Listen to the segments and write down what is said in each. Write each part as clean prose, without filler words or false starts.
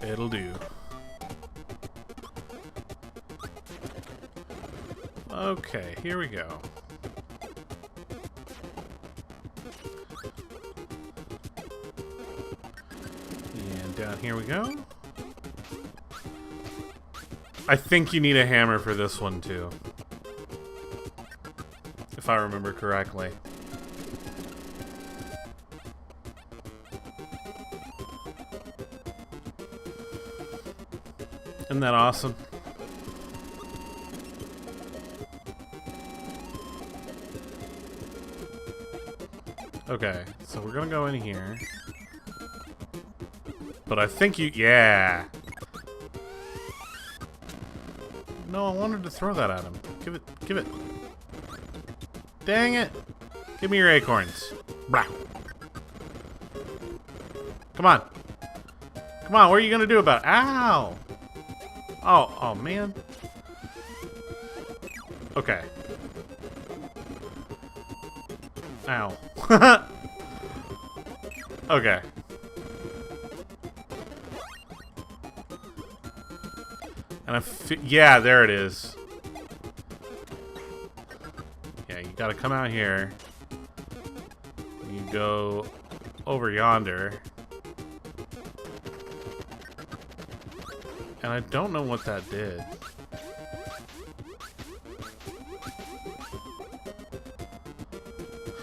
It'll do. Okay, here we go. And down here we go. I think you need a hammer for this one too, if I remember correctly. Isn't that awesome? Okay, so we're gonna go in here. But I think you... Yeah! No, I wanted to throw that at him. Give it. Give it. Dang it! Give me your acorns. Blah. Come on. Come on, what are you gonna do about it? Ow! Oh, man. Okay. Ow. Okay. And yeah, there it is. Yeah, you gotta come out here. You go over yonder. And I don't know what that did.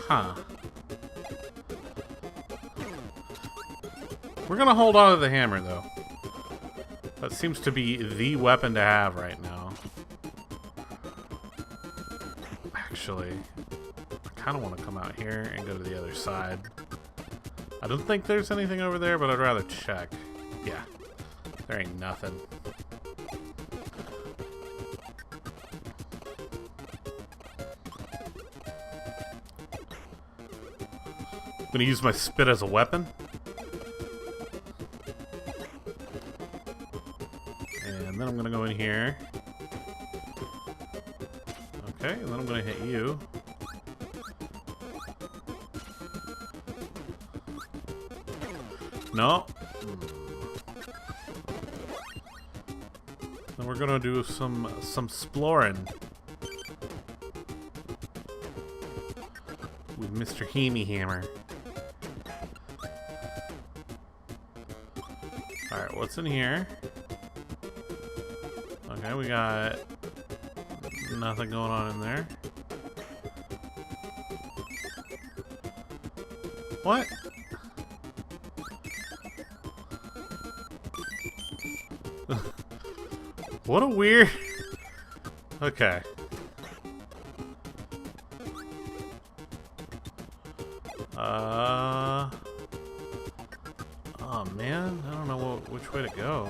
Huh. We're gonna hold on to the hammer, though. That seems to be the weapon to have right now. Actually, I kind of want to come out here and go to the other side. I don't think there's anything over there, but I'd rather check. Yeah, there ain't nothing. I'm gonna use my spit as a weapon. And then I'm gonna go in here. Okay, and then I'm gonna hit you. No. Then we're gonna do some exploring with Mr. Heamy Hammer. Alright, what's in here? Okay, we got nothing going on in there. What? What a weird... Okay. Oh man, I don't know which way to go.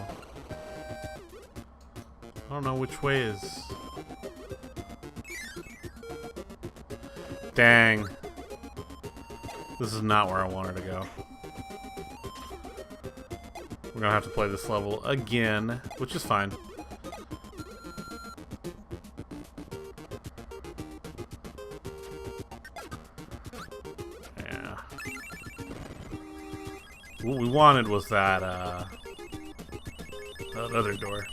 I don't know which way is... Dang. This is not where I wanted to go. We're gonna have to play this level again, which is fine. Yeah. What we wanted was that other door.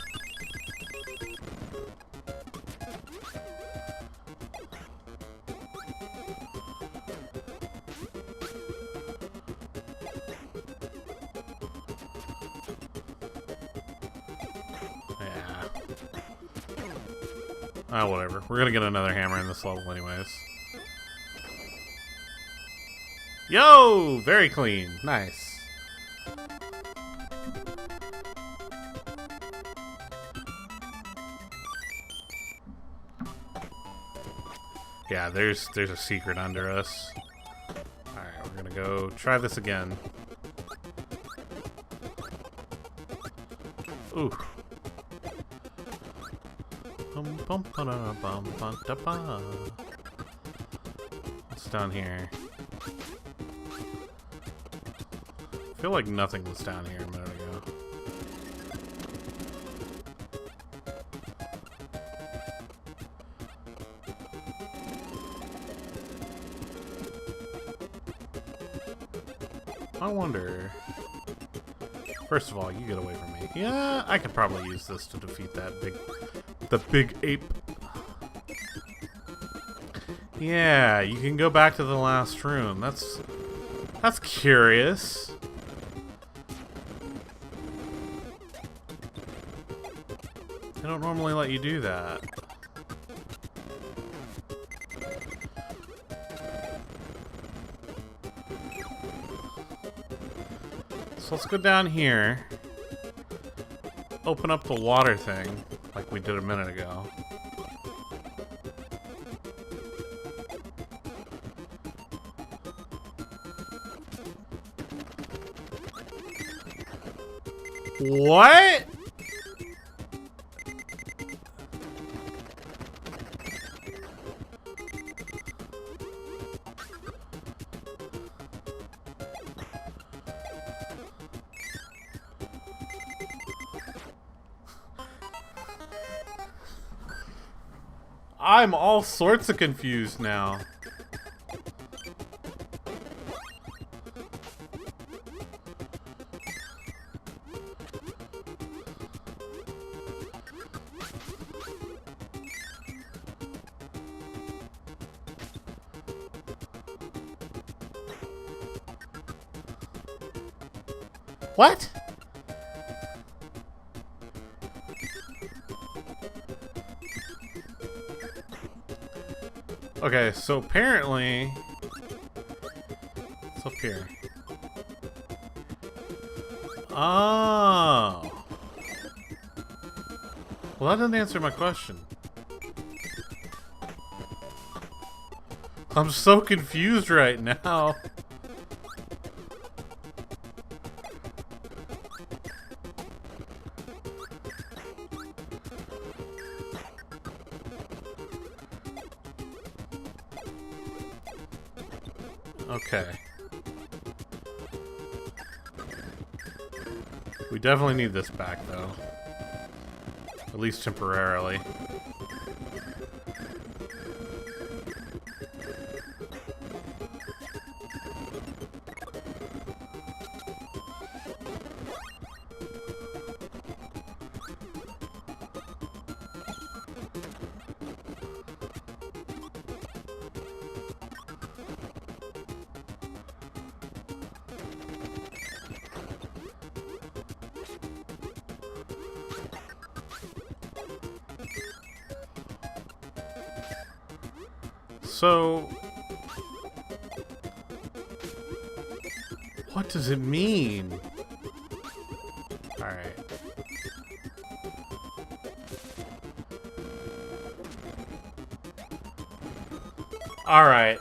Ah, whatever. We're gonna get another hammer in this level anyways. Yo! Very clean. Nice. Yeah, there's a secret under us. Alright, we're gonna go try this again. Ooh. What's down here? I feel like nothing was down here a minute ago. I wonder First of all, you get away from me. Yeah, I could probably use this to defeat the big ape. Yeah, you can go back to the last room. That's curious. They don't normally let you do that. So let's go down here. Open up the water thing, like we did a minute ago. What? I'm all sorts of confused now. What? Okay, so apparently it's up here. Oh. Well, that doesn't answer my question. I'm so confused right now. Okay. We definitely need this back, though. At least temporarily. So, what does it mean? Alright. Alright.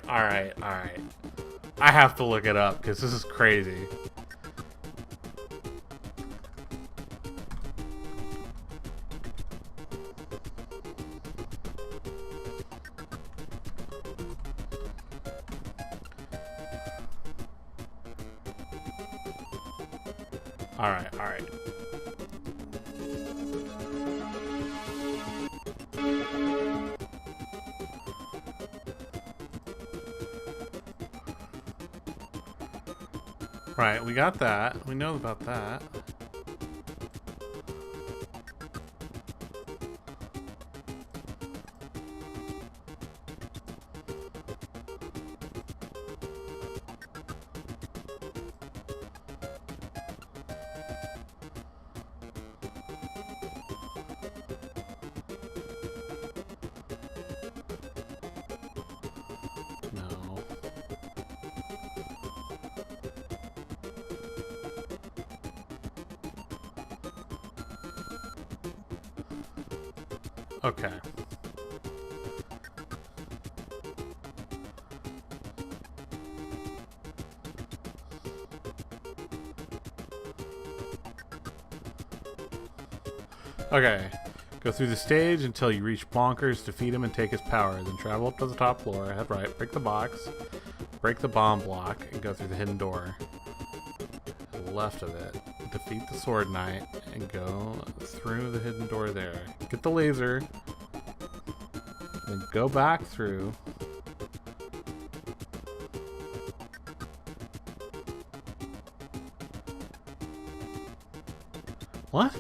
I have to look it up because this is crazy. Alright. Right, we got that. We know about that. No. Okay. Okay. Go through the stage until you reach Bonkers, defeat him and take his power. Then travel up to the top floor, head right, break the box, break the bomb block, and go through the hidden door. To the left of it, defeat the Sword Knight, and go through the hidden door there. Get the laser, then go back through. What?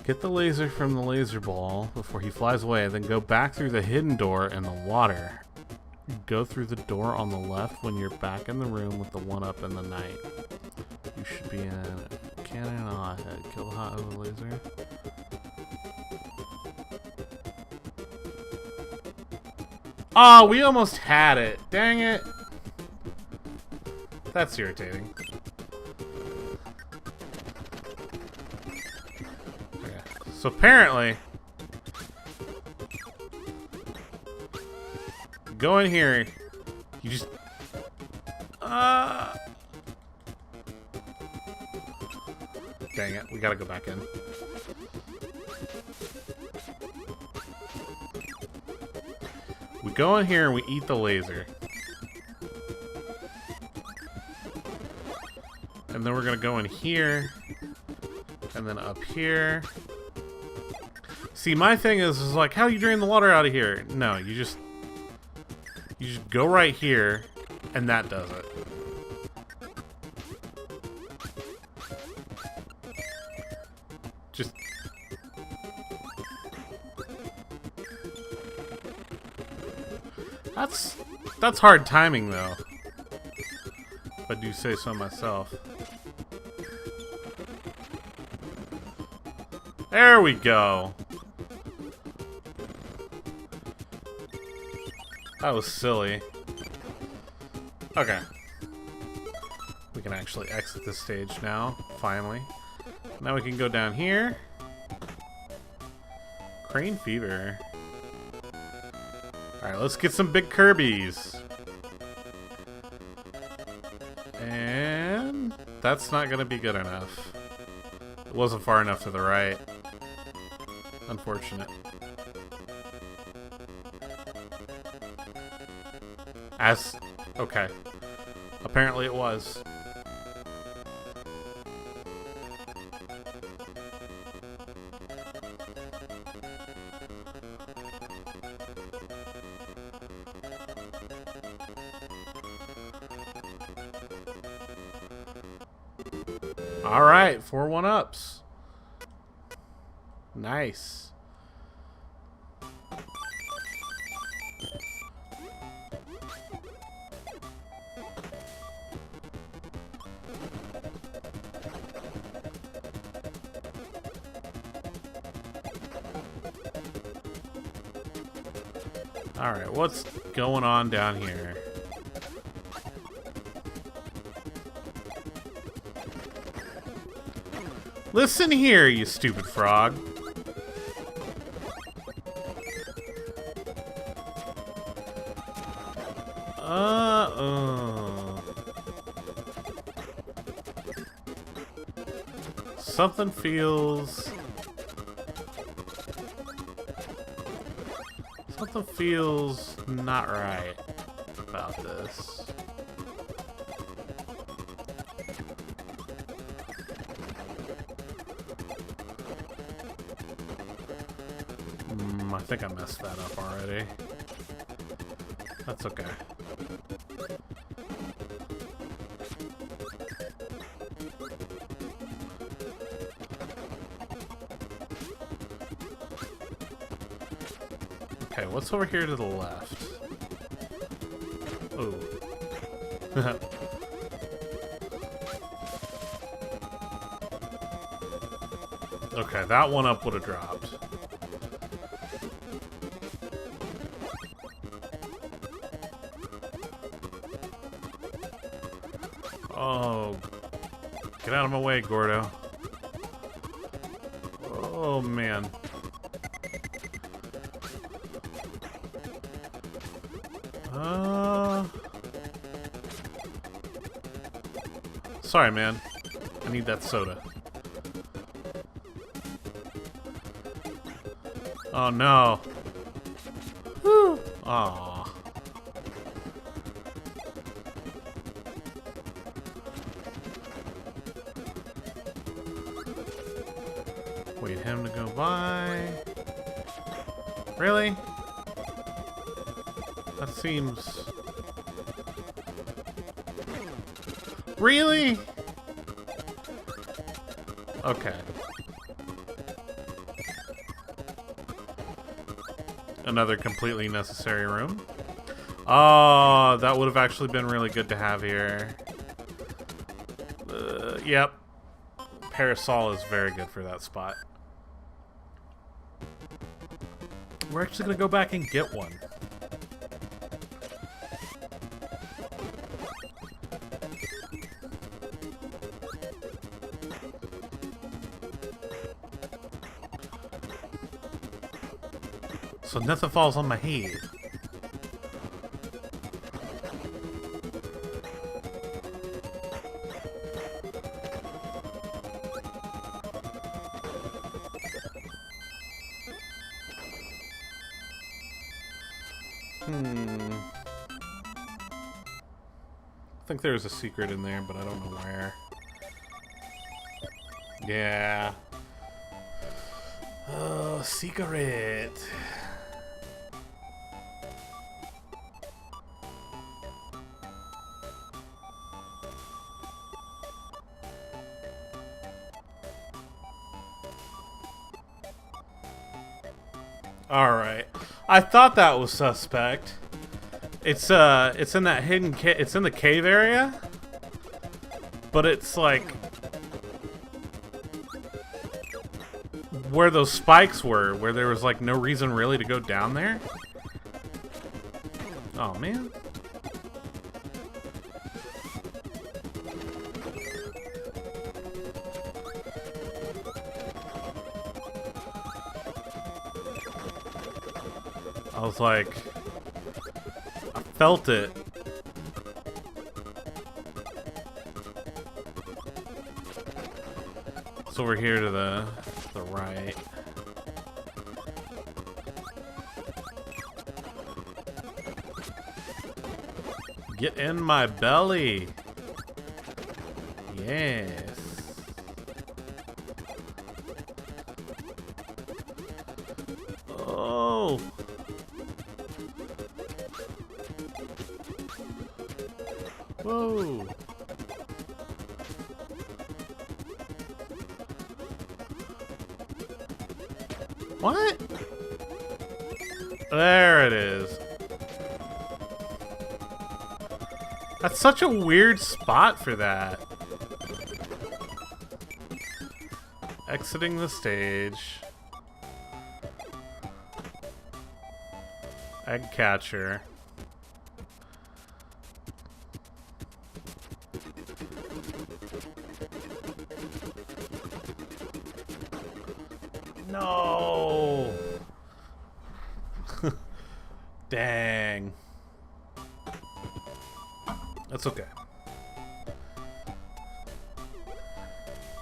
Get the laser from the laser ball before he flies away, then go back through the hidden door in the water. Go through the door on the left when you're back in the room with the 1-up in the night. You should be in a cannon on head. Kill the hot with a laser. Oh, we almost had it. Dang it. That's irritating. Okay. So apparently, go in here. You just... Dang it. We gotta go back in. We go in here and we eat the laser. And then we're gonna go in here. And then up here. See, my thing is like, how do you drain the water out of here? No, you just go right here, and that does it. Just... That's hard timing, though. If I do say so myself. There we go. That was silly. Okay. We can actually exit this stage now, finally. Now we can go down here. Crane Fever. Alright, let's get some big Kirby's. And that's not gonna be good enough. It wasn't far enough to the right. Unfortunate. Okay. Apparently it was. Alright, 4 1-ups. Nice. Alright, what's going on down here? Listen here, you stupid frog. Something feels... Something feels not right about this. I think I messed that up already. That's okay. Okay, what's over here to the left? Oh. Okay, that 1-up would have dropped. Oh. Get out of my way, Gordo. Oh, man. Sorry, man. I need that soda. Oh, no. Whew. Aw. Wait him to go by. Really? That seems... Really? Okay. Another completely necessary room. Oh, that would have actually been really good to have here. Yep. Parasol is very good for that spot. We're actually going to go back and get one. So nothing falls on my head. I think there's a secret in there, but I don't know where. Yeah. Oh, secret. Alright. I thought that was suspect. It's in that hidden it's in the cave area. But it's like where those spikes were, where there was like no reason really to go down there. Oh man. I was like, I felt it. It's over here to the right. Get in my belly. Yes. Oh. Whoa. What? There it is. That's such a weird spot for that. Exiting the stage. Egg catcher. No. Dang. That's okay.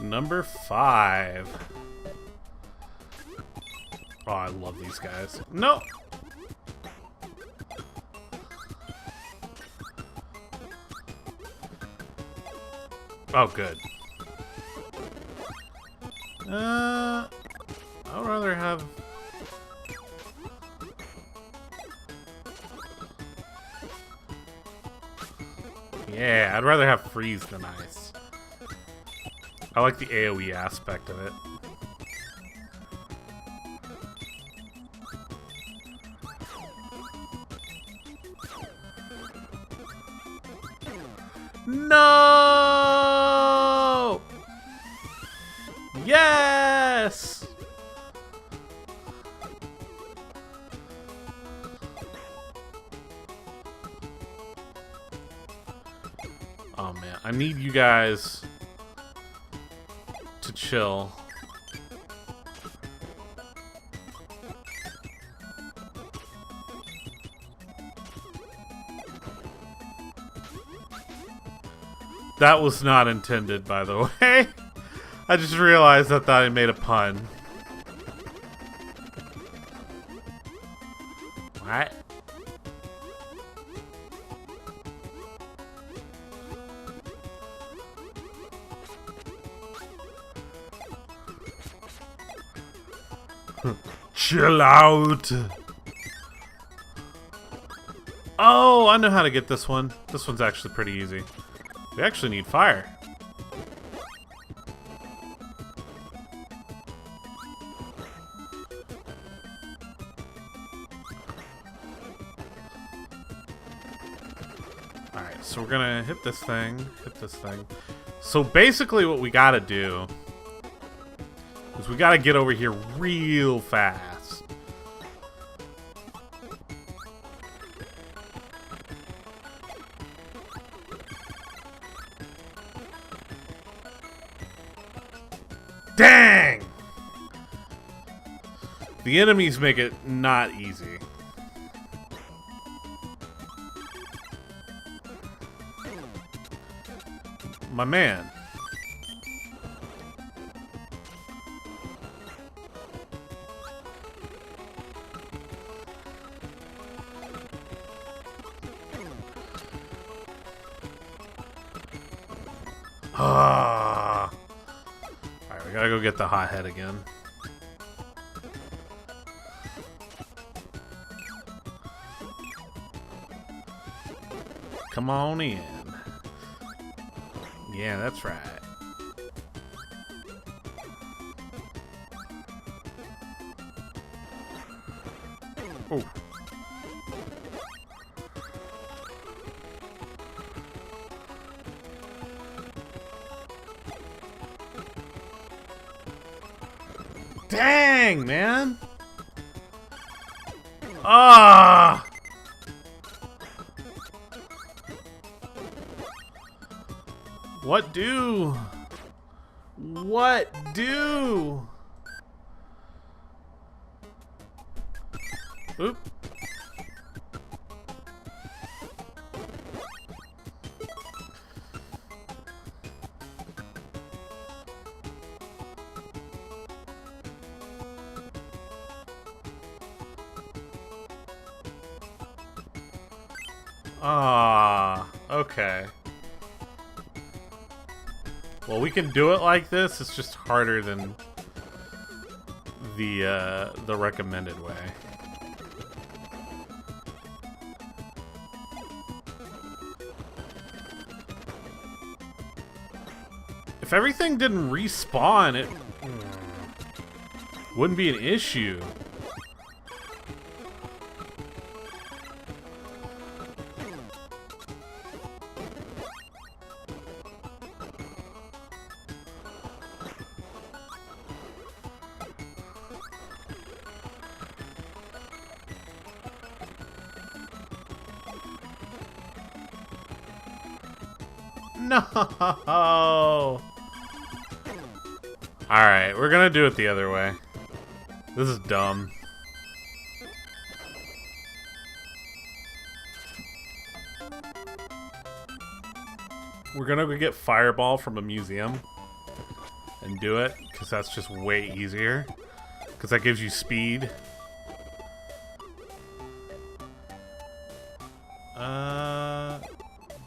Number 5. Oh, I love these guys. No. Oh, good. I'd rather have... Yeah, I'd rather have freeze than ice. I like the AoE aspect of it. No! Yes! Oh man, I need you guys to chill. That was not intended, by the way. I just realized that I made a pun. What? Chill out. Oh, I know how to get this one. This one's actually pretty easy. We actually need fire. Alright, so we're gonna hit this thing. So basically what we gotta do is we gotta get over here real fast. Dang! The enemies make it not easy. My man. Ah. Alright, we gotta go get the hothead again. Come on in. Yeah, that's right. Oh. Dang, man. Ah. What do? What do? Oop. Ah, okay. Well, we can do it like this. It's just harder than the recommended way. If everything didn't respawn, it wouldn't be an issue. No! Alright, we're gonna do it the other way. This is dumb. We're gonna go get Fireball from a museum and do it, because that's just way easier. Because that gives you speed.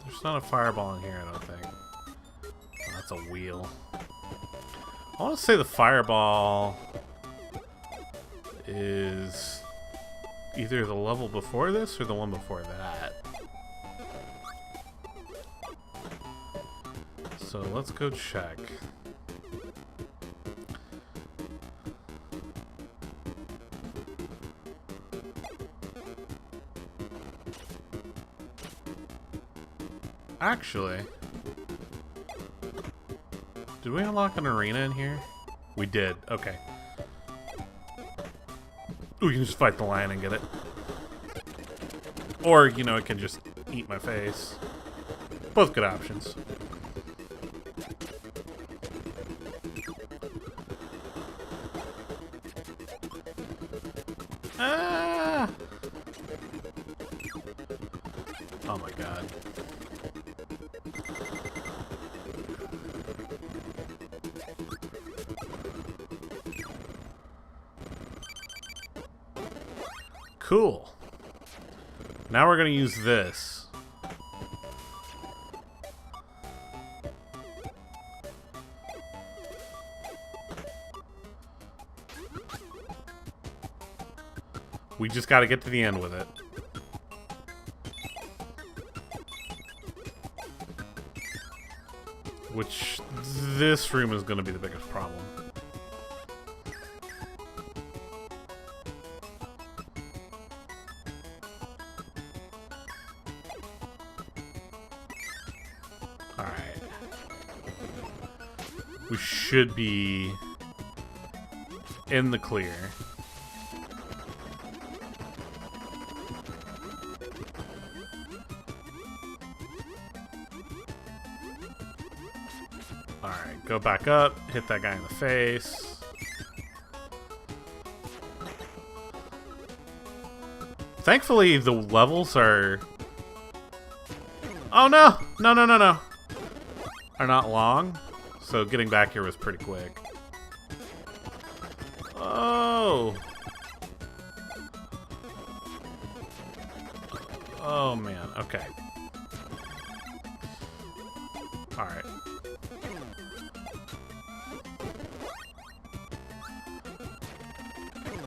There's not a Fireball in here, I don't think. Oh, that's a wheel. I want to say the Fireball is either the level before this or the one before that. So let's go check. Actually, did we unlock an arena in here? We did. Okay. Ooh, you can just fight the lion and get it. Or, you know, it can just eat my face. Both good options. Ah! Oh my god. Cool. Now we're gonna use this. We just gotta get to the end with it. Which, this room is gonna be the biggest problem. we should be in the clear. Alright, go back up, hit that guy in the face. Thankfully, the levels are... Oh no! No, no, no, no! Are not long, so getting back here was pretty quick. Oh! Oh man, okay. Alright.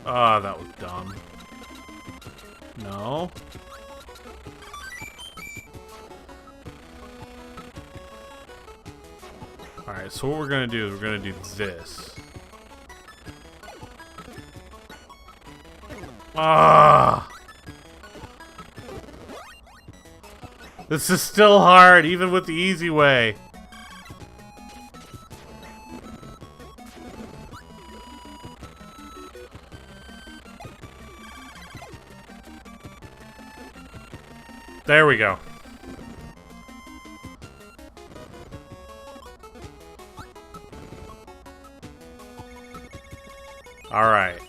Oh, that was dumb. No. Alright, so what we're gonna do is we're gonna do this. Ah! This is still hard, even with the easy way. There we go. All right.